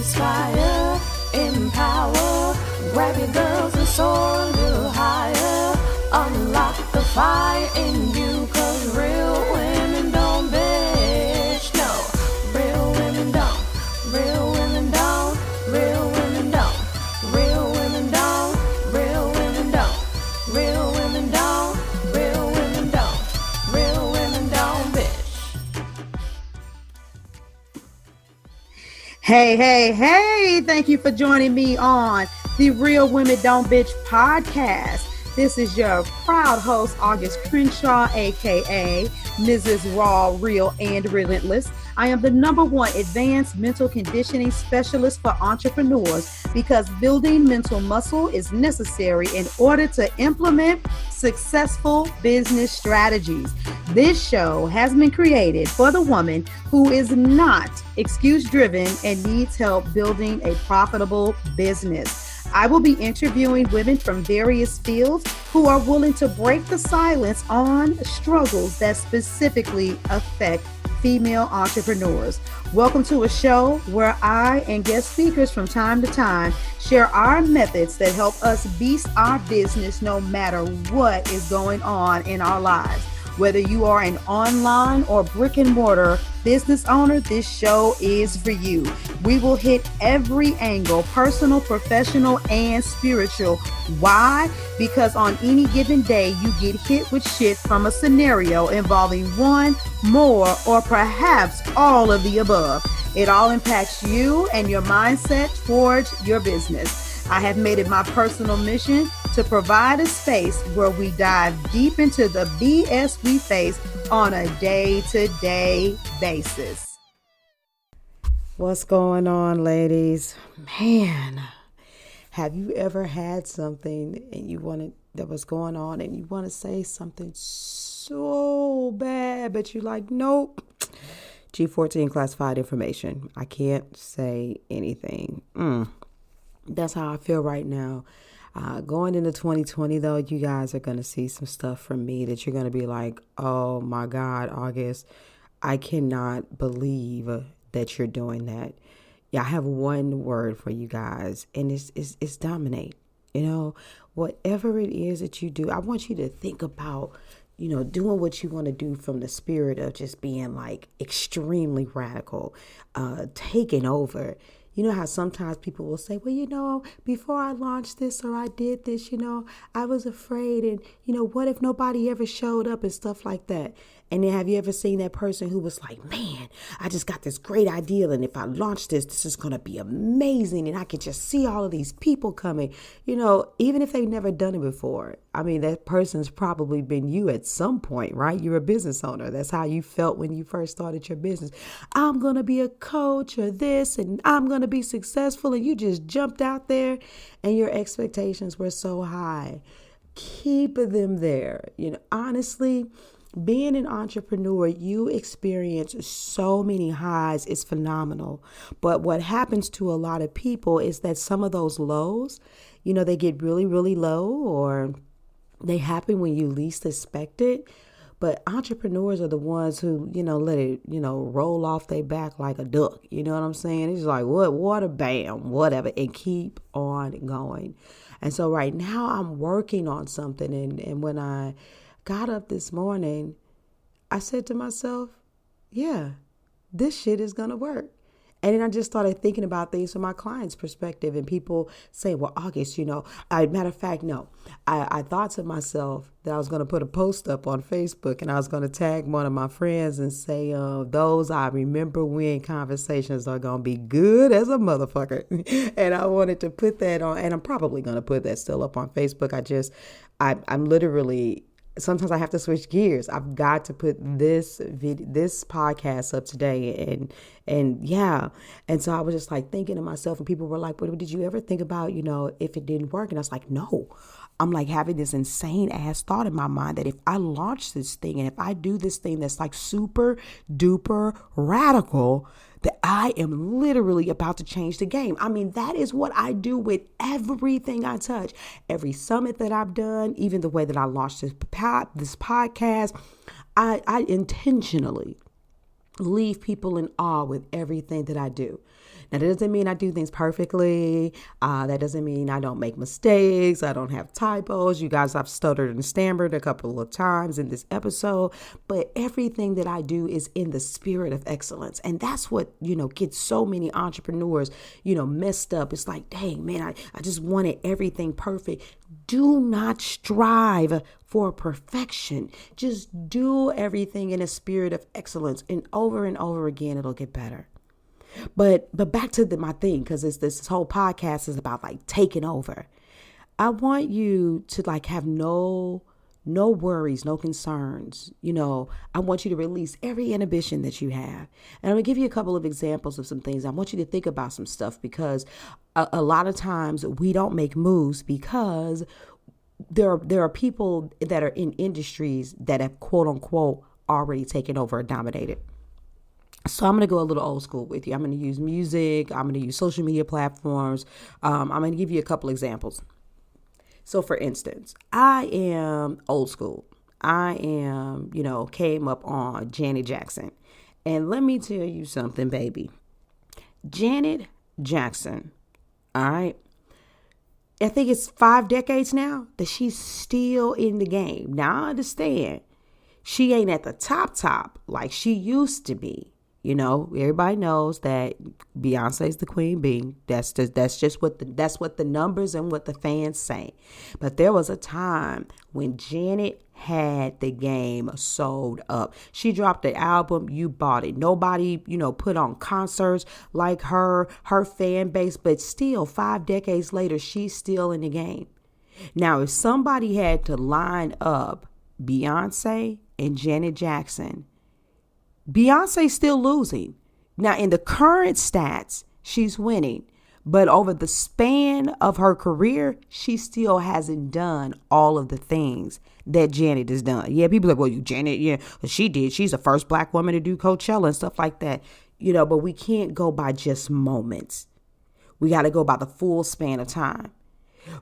inspire, empower, grab your girls and soar a little higher. Unlock the fire in you, cause real women don't bitch, no. Real women don't, real women don't, real women don't, real women don't, real women don't, real women don't, real women don't, real women don't bitch. Hey, thank you for joining me on the Real Women Don't Bitch podcast. This is your proud host, August Crenshaw, aka Mrs. Raw, Real, and Relentless. I am the #1 advanced mental conditioning specialist for entrepreneurs because building mental muscle is necessary in order to implement successful business strategies. This show has been created for the woman who is not excuse-driven and needs help building a profitable business. I will be interviewing women from various fields who are willing to break the silence on struggles that specifically affect female entrepreneurs. Welcome to a show where I and guest speakers from time to time share our methods that help us beast our business no matter what is going on in our lives. Whether you are an online or brick and mortar business owner, this show is for you. We will hit every angle, personal, professional, and spiritual. Why? Because on any given day, you get hit with shit from a scenario involving one, more, or perhaps all of the above. It all impacts you and your mindset towards your business. I have made it my personal mission to provide a space where we dive deep into the BS we face on a day-to-day basis. What's going on, ladies? Man, have you ever had something and that was going on and you want to say something so bad, but you're like, nope. G14 classified information. I can't say anything. That's how I feel right now. Going into 2020, though, you guys are going to see some stuff from me that you're going to be like, oh, my God, August, I cannot believe that you're doing that. Yeah, I have one word for you guys, and it's dominate. You know, whatever it is that you do, I want you to think about, doing what you want to do from the spirit of just being like extremely radical, taking over. You know how sometimes people will say, well, before I launched this or I did this, I was afraid. And, what if nobody ever showed up and stuff like that? And then have you ever seen that person who was like, man, I just got this great idea. And if I launch this is going to be amazing. And I can just see all of these people coming, even if they've never done it before. I mean, that person's probably been you at some point, right? You're a business owner. That's how you felt when you first started your business. I'm going to be a coach or this, and I'm going to be successful. And you just jumped out there and your expectations were so high. Keep them there. Honestly, being an entrepreneur, you experience so many highs. It's phenomenal. But what happens to a lot of people is that some of those lows, they get really, really low, or they happen when you least expect it. But entrepreneurs are the ones who, let it, roll off their back like a duck. You know what I'm saying? It's like, what, water, bam, whatever, and keep on going. And so right now I'm working on something. And when I got up this morning, I said to myself, yeah, this shit is going to work. And then I just started thinking about things from my client's perspective. And people say, well, August, matter of fact, no. I thought to myself that I was going to put a post up on Facebook and I was going to tag one of my friends and say, those I remember when conversations are going to be good as a motherfucker. And I wanted to put that on, and I'm probably going to put that still up on Facebook. I'm literally, sometimes I have to switch gears. I've got to put this podcast up today, and yeah. And so I was just like thinking to myself, and people were like, "What did you ever think about, if it didn't work?" And I was like, "No." I'm like having this insane ass thought in my mind that if I launch this thing and if I do this thing that's like super duper radical, that I am literally about to change the game. I mean, that is what I do with everything I touch. Every summit that I've done, even the way that I launched this podcast, I intentionally leave people in awe with everything that I do. Now, that doesn't mean I do things perfectly. That doesn't mean I don't make mistakes. I don't have typos. You guys, I've stuttered and stammered a couple of times in this episode, but everything that I do is in the spirit of excellence. And that's what, gets so many entrepreneurs, messed up. It's like, dang, man, I just wanted everything perfect. Do not strive for perfection. Just do everything in a spirit of excellence, and over again, it'll get better. But back to my thing, because this whole podcast is about like taking over. I want you to like have no worries, no concerns. I want you to release every inhibition that you have. And I'm going to give you a couple of examples of some things. I want you to think about some stuff, because a lot of times we don't make moves because there are people that are in industries that have quote unquote already taken over or dominated. So I'm going to go a little old school with you. I'm going to use music. I'm going to use social media platforms. I'm going to give you a couple examples. So for instance, I am old school. I am, came up on Janet Jackson. And let me tell you something, baby. Janet Jackson, all right? I think it's 5 decades now that she's still in the game. Now I understand she ain't at the top like she used to be. Everybody knows that Beyonce's the queen bee. That's just what the numbers and what the fans say. But there was a time when Janet had the game sold up. She dropped the album, you bought it. Nobody, put on concerts like her fan base, but still 5 decades later, she's still in the game. Now, if somebody had to line up Beyonce and Janet Jackson, Beyonce's still losing. Now, in the current stats, she's winning. But over the span of her career, she still hasn't done all of the things that Janet has done. Yeah, people are like, well, Janet, yeah, she did. She's the first Black woman to do Coachella and stuff like that. But we can't go by just moments. We got to go by the full span of time.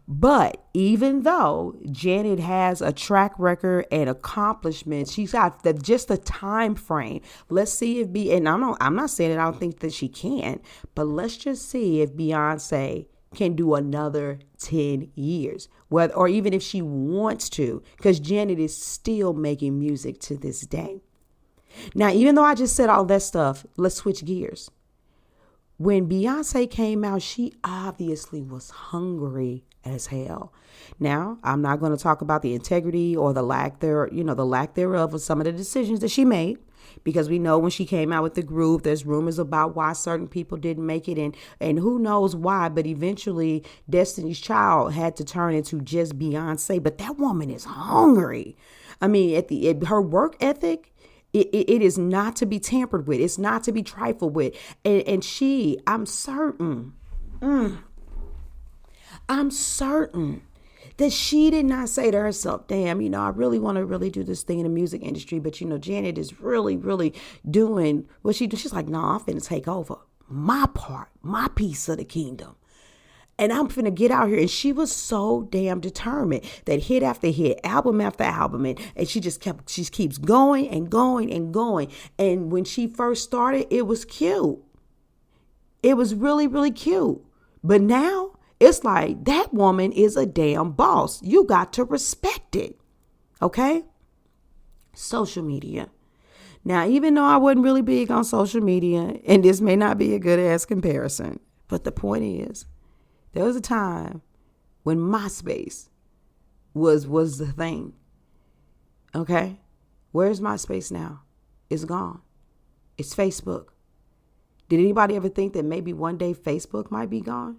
But even though Janet has a track record and accomplishments, she's got just the time frame. Let's see if and I'm not saying that I don't think that she can, but let's just see if Beyonce can do another 10 years, or even if she wants to, because Janet is still making music to this day. Now, even though I just said all that stuff, let's switch gears. When Beyonce came out, she obviously was hungry as hell. Now, I'm not going to talk about the integrity or the lack thereof of some of the decisions that she made, because we know when she came out with the Groove, there's rumors about why certain people didn't make it, and who knows why, but eventually Destiny's Child had to turn into just Beyonce. But that woman is hungry. I mean, her work ethic, it is not to be tampered with. It's not to be trifled with. And I'm certain that she did not say to herself, damn, I really want to really do this thing in the music industry. But, Janet is really, really doing what she does. She's like, I'm finna take over my part, my piece of the kingdom. And I'm finna get out here. And she was so damn determined that hit after hit, album after album. And she keeps going and going and going. And when she first started, it was cute. It was really, really cute. But now it's like, that woman is a damn boss. You got to respect it. Okay? Social media. Now, even though I wasn't really big on social media, and this may not be a good ass comparison, but the point is, there was a time when MySpace was the thing. Okay? Where's MySpace now? It's gone. It's Facebook. Did anybody ever think that maybe one day Facebook might be gone?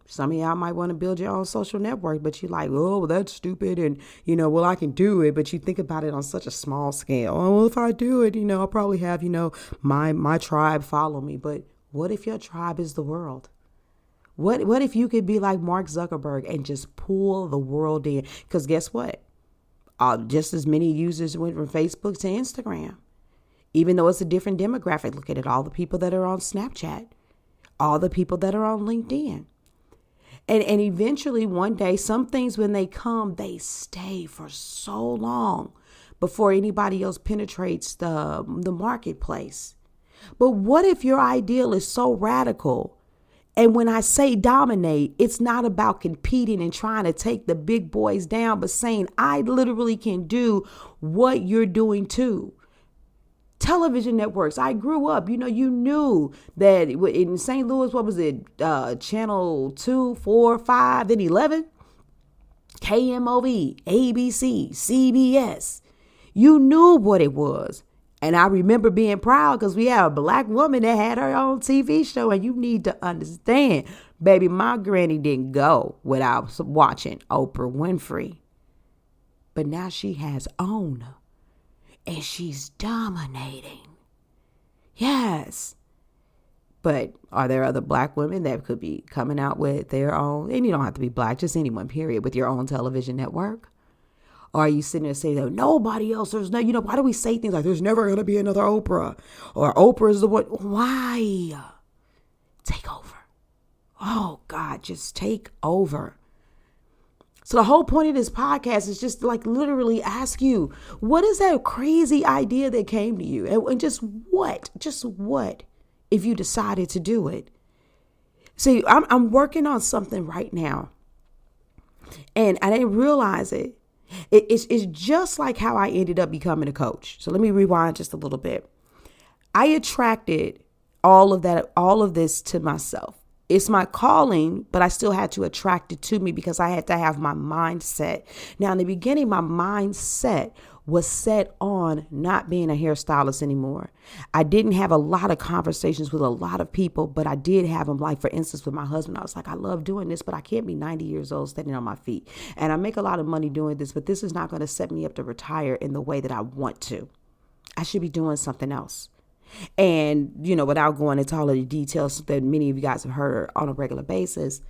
Some of y'all might want to build your own social network, but you're like, oh, well, that's stupid. And, I can do it. But you think about it on such a small scale. Oh, well, if I do it, I'll probably have, my tribe follow me. But what if your tribe is the world? What if you could be like Mark Zuckerberg and just pull the world in? Because guess what? Just as many users went from Facebook to Instagram. Even though it's a different demographic. Look at it. All the people that are on Snapchat. All the people that are on LinkedIn. And eventually one day, some things when they come, they stay for so long before anybody else penetrates the marketplace. But what if your ideal is so radical? And when I say dominate, it's not about competing and trying to take the big boys down, but saying I literally can do what you're doing too. Television networks. I grew up, you knew that in St. Louis, what was it? Channel 2, 4, 5, then 11? KMOV, ABC, CBS. You knew what it was. And I remember being proud because we had a black woman that had her own TV show. And you need to understand, baby, my granny didn't go without watching Oprah Winfrey. But now she has own. And she's dominating. Yes. But are there other black women that could be coming out with their own? And you don't have to be black, just anyone, period, with your own television network. Or are you sitting there saying that nobody else, there's no, why do we say things like there's never going to be another Oprah? Or Oprah is the one. Why? Take over. Oh, God, just take over. So the whole point of this podcast is just like literally ask you, what is that crazy idea that came to you? And just what if you decided to do it? See, I'm working on something right now and I didn't realize it. It's just like how I ended up becoming a coach. So let me rewind just a little bit. I attracted all of this to myself. It's my calling, but I still had to attract it to me because I had to have my mindset. Now, in the beginning, my mindset was set on not being a hairstylist anymore. I didn't have a lot of conversations with a lot of people, but I did have them. Like, for instance, with my husband, I was like, I love doing this, but I can't be 90 years old standing on my feet. And I make a lot of money doing this, but this is not going to set me up to retire in the way that I want to. I should be doing something else. And, without going into all of the details that many of you guys have heard on a regular basis,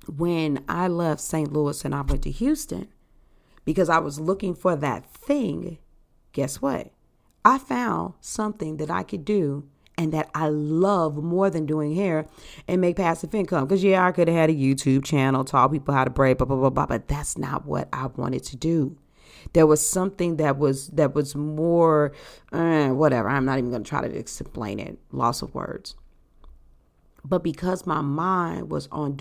when I left St. Louis and I went to Houston, because I was looking for that thing, guess what? I found something that I could do and that I love more than doing hair and make passive income. Because, I could have had a YouTube channel, taught people how to braid, blah, blah, blah, blah, but that's not what I wanted to do. There was something that was more, whatever. I'm not even going to try to explain it. Loss of words. But because my mind was on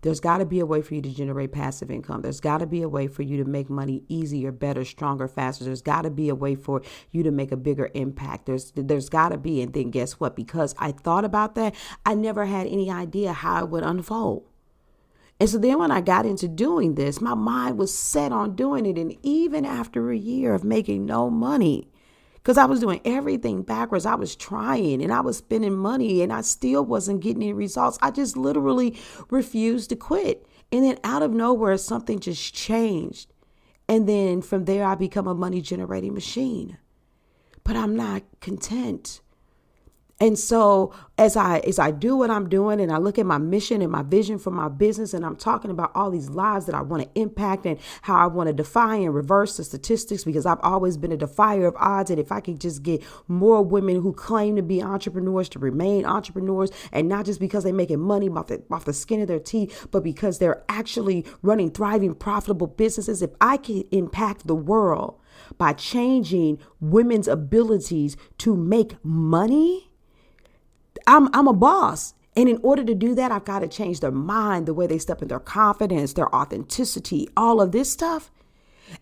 there's got to be a way for you to generate passive income. There's got to be a way for you to make money easier, better, stronger, faster. There's got to be a way for you to make a bigger impact. There's got to be. And then guess what? Because I thought about that, I never had any idea how it would unfold. And so then when I got into doing this, my mind was set on doing it. And even after a year of making no money, because I was doing everything backwards, I was trying and I was spending money and I still wasn't getting any results. I just literally refused to quit. And then out of nowhere, something just changed. And then from there, I become a money generating machine. But I'm not content. And so as I do what I'm doing and I look at my mission and my vision for my business, and I'm talking about all these lives that I want to impact and how I want to defy and reverse the statistics, because I've always been a defier of odds. And if I could just get more women who claim to be entrepreneurs to remain entrepreneurs, and not just because they're making money off the skin of their teeth, but because they're actually running thriving, profitable businesses. If I could impact the world by changing women's abilities to make money, I'm a boss. And in order to do that, I've got to change their mind, the way they step in their confidence, their authenticity, all of this stuff.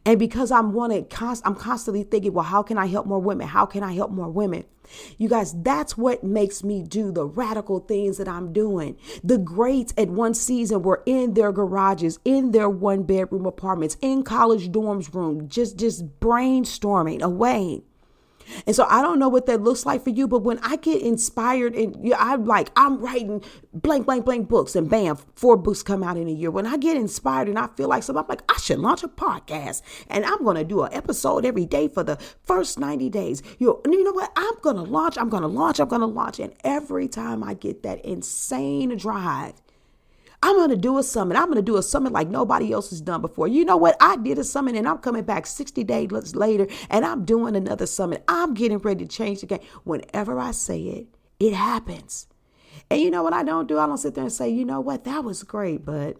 And because I'm constantly thinking, well, how can I help more women? How can I help more women? You guys, that's what makes me do the radical things that I'm doing. The greats at one season were in their garages, in their 1-bedroom apartments, in college dorms room, just brainstorming away. And so I don't know what that looks like for you, but when I get inspired and I'm writing blank books, and bam, 4 books come out in a year. When I get inspired and I feel like something, I'm like, I should launch a podcast and I'm going to do an episode every day for the first 90 days. You know what? I'm going to launch. And every time I get that insane drive, I'm going to do a summit. I'm going to do a summit like nobody else has done before. You know what? I did a summit and I'm coming back 60 days later and I'm doing another summit. I'm getting ready to change the game. Whenever I say it, it happens. And you know what I don't do? I don't sit there and say, you know what? That was great, but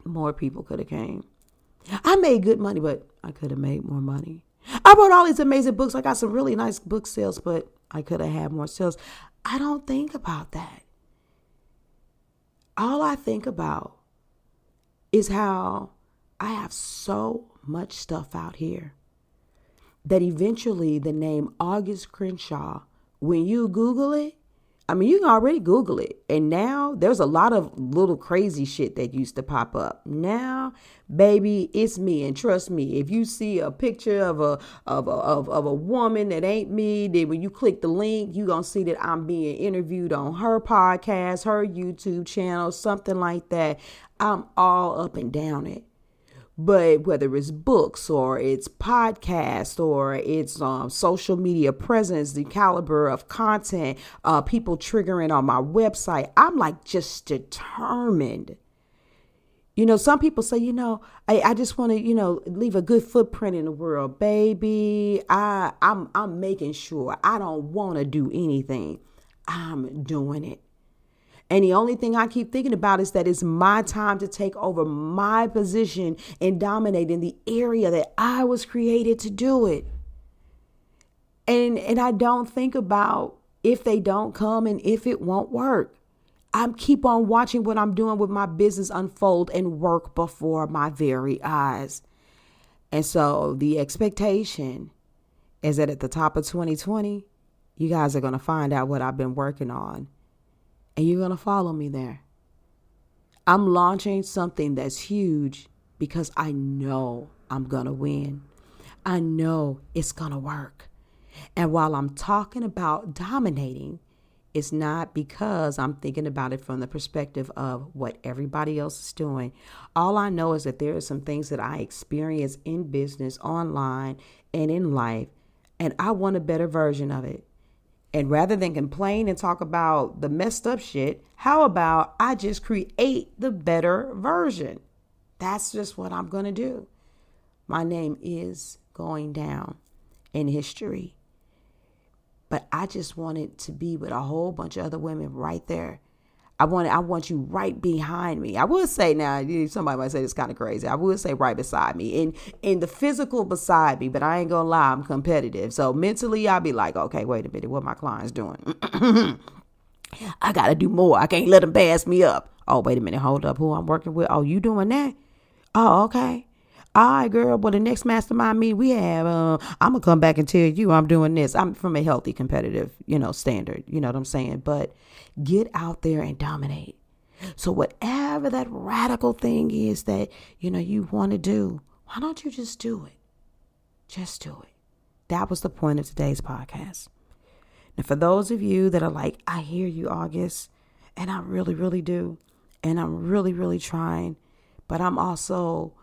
more people could have came. I made good money, but I could have made more money. I wrote all these amazing books. I got some really nice book sales, but I could have had more sales. I don't think about that. All I think about is how I have so much stuff out here that eventually the name August Crenshaw, when you Google it, I mean, you can already Google it. And now there's a lot of little crazy shit that used to pop up. Now, baby, it's me. And trust me, if you see a picture of a woman that ain't me, then when you click the link, you're going to see that I'm being interviewed on her podcast, her YouTube channel, something like that. I'm all up and down it. But whether it's books or it's podcasts or it's social media presence, the caliber of content, people triggering on my website, I'm like just determined. You know, some people say, I just want to, leave a good footprint in the world, baby. I'm making sure I don't want to do anything. I'm doing it. And the only thing I keep thinking about is that it's my time to take over my position and dominate in the area that I was created to do it. And I don't think about if they don't come and if it won't work. I keep on watching what I'm doing with my business unfold and work before my very eyes. And so the expectation is that at the top of 2020, you guys are going to find out what I've been working on. And you're going to follow me there. I'm launching something that's huge because I know I'm going to win. I know it's going to work. And while I'm talking about dominating, it's not because I'm thinking about it from the perspective of what everybody else is doing. All I know is that there are some things that I experience in business, online, and in life, and I want a better version of it. And rather than complain and talk about the messed up shit, how about I just create the better version? That's just what I'm going to do. My name is going down in history. But I just want it to be with a whole bunch of other women right there. I want you right behind me. I would say now, somebody might say it's kind of crazy. I would say right beside me, in the physical beside me, but I ain't gonna lie, I'm competitive. So mentally, I'll be like, okay, wait a minute, what my client's doing? I gotta do more. I can't let them pass me up. Oh, wait a minute, hold up, who I'm working with? Oh, you doing that? Oh, okay. All right, girl. Well, the next mastermind meeting we have, I'm gonna come back and tell you I'm doing this. I'm from a healthy, competitive, standard. You know what I'm saying? But get out there and dominate. So whatever that radical thing is that you want to do, why don't you just do it? Just do it. That was the point of today's podcast. Now, for those of you that are like, I hear you, August, and I really, really do, and I'm really, really trying, but I'm also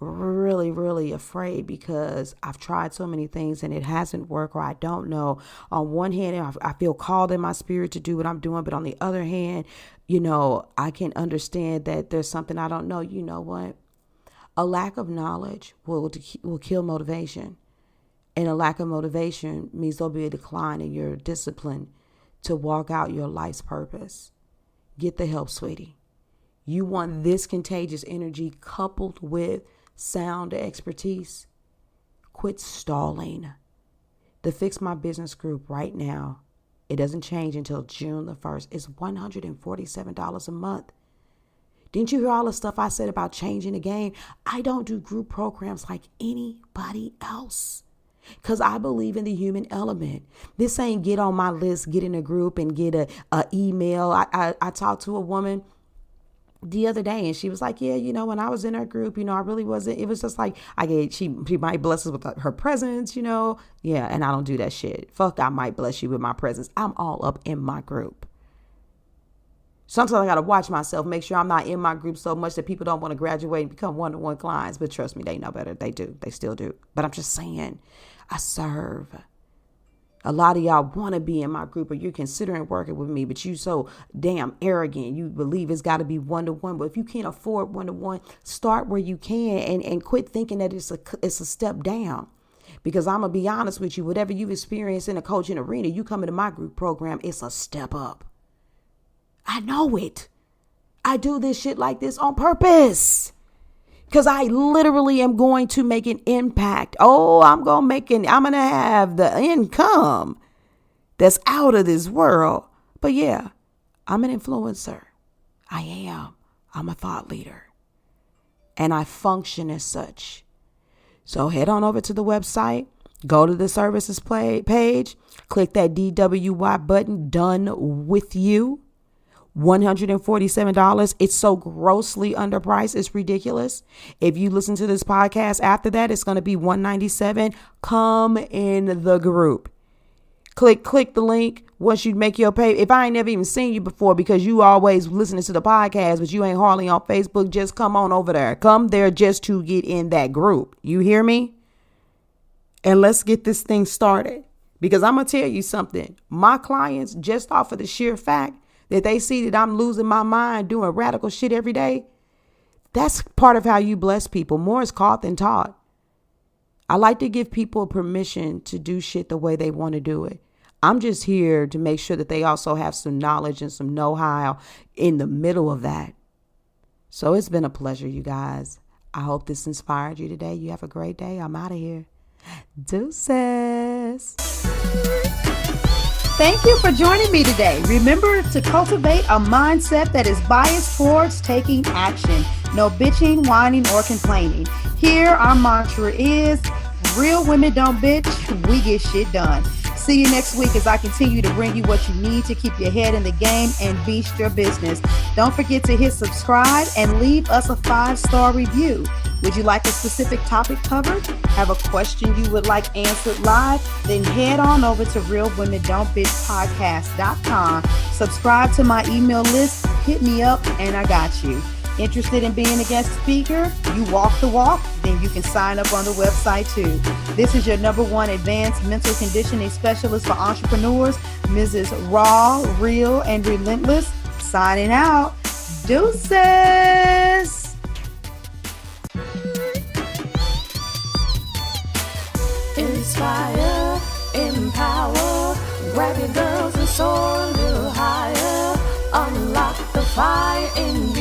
really, really afraid because I've tried so many things and it hasn't worked, or I don't know. On one hand, I feel called in my spirit to do what I'm doing, but on the other hand, I can understand that there's something I don't know. You know what? A lack of knowledge will kill motivation, and a lack of motivation means there'll be a decline in your discipline to walk out your life's purpose. Get the help, sweetie. You want this contagious energy coupled with sound expertise. Quit stalling. The Fix My Business group right now, it doesn't change until June the 1st. It's $147 a month. Didn't you hear all the stuff I said about changing the game? I don't do group programs like anybody else because I believe in the human element. This ain't get on my list, get in a group and get a email. I talked to a woman the other day and she was like, yeah, when I was in her group, I really wasn't, it was just like, she might bless us with her presence, yeah. And I don't do that shit. Fuck, I might bless you with my presence. I'm all up in my group. Sometimes I got to watch myself, make sure I'm not in my group so much that people don't want to graduate and become one-to-one clients. But trust me, they know better. They do. They still do. But I'm just saying, I serve. A lot of y'all want to be in my group or you're considering working with me, but you so damn arrogant. You believe it's got to be one-to-one. But if you can't afford one-to-one, start where you can and quit thinking that it's a step down. Because I'm going to be honest with you, whatever you've experienced in a coaching arena, you come into my group program, it's a step up. I know it. I do this shit like this on purpose. because I literally am going to make an impact. Oh, I'm going to have the income that's out of this world. But yeah, I'm an influencer. I am. I'm a thought leader. And I function as such. So head on over to the website, go to the services page, click that DWY button, done with you. $147. It's so grossly underpriced. It's ridiculous. If you listen to this podcast after that, it's going to be $197. Come in the group. Click the link once you make your pay. If I ain't never even seen you before because you always listening to the podcast, but you ain't hardly on Facebook, just come on over there. Come there just to get in that group. You hear me? And let's get this thing started. Because I'm going to tell you something. My clients, just off of the sheer fact that they see that I'm losing my mind doing radical shit every day, that's part of how you bless people. More is caught than taught. I like to give people permission to do shit the way they want to do it. I'm just here to make sure that they also have some knowledge and some know-how in the middle of that. So it's been a pleasure, you guys. I hope this inspired you today. You have a great day. I'm out of here. Deuces. Thank you for joining me today. Remember to cultivate a mindset that is biased towards taking action. No bitching, whining, or complaining. Here, our mantra is, real women don't bitch, we get shit done. See you next week as I continue to bring you what you need to keep your head in the game and beast your business. Don't forget to hit subscribe and leave us a 5-star review. Would you like a specific topic covered? Have a question you would like answered live? Then head on over to realwomendon'tbitchpodcast.com. Subscribe to my email list, hit me up, and I got you. Interested in being a guest speaker? You walk the walk? Then you can sign up on the website too. This is your #1 advanced mental conditioning specialist for entrepreneurs, Mrs. Raw, Real, and Relentless. Signing out. Deuces. Inspire, empower, grab your girls and soar a little higher. Unlock the fire in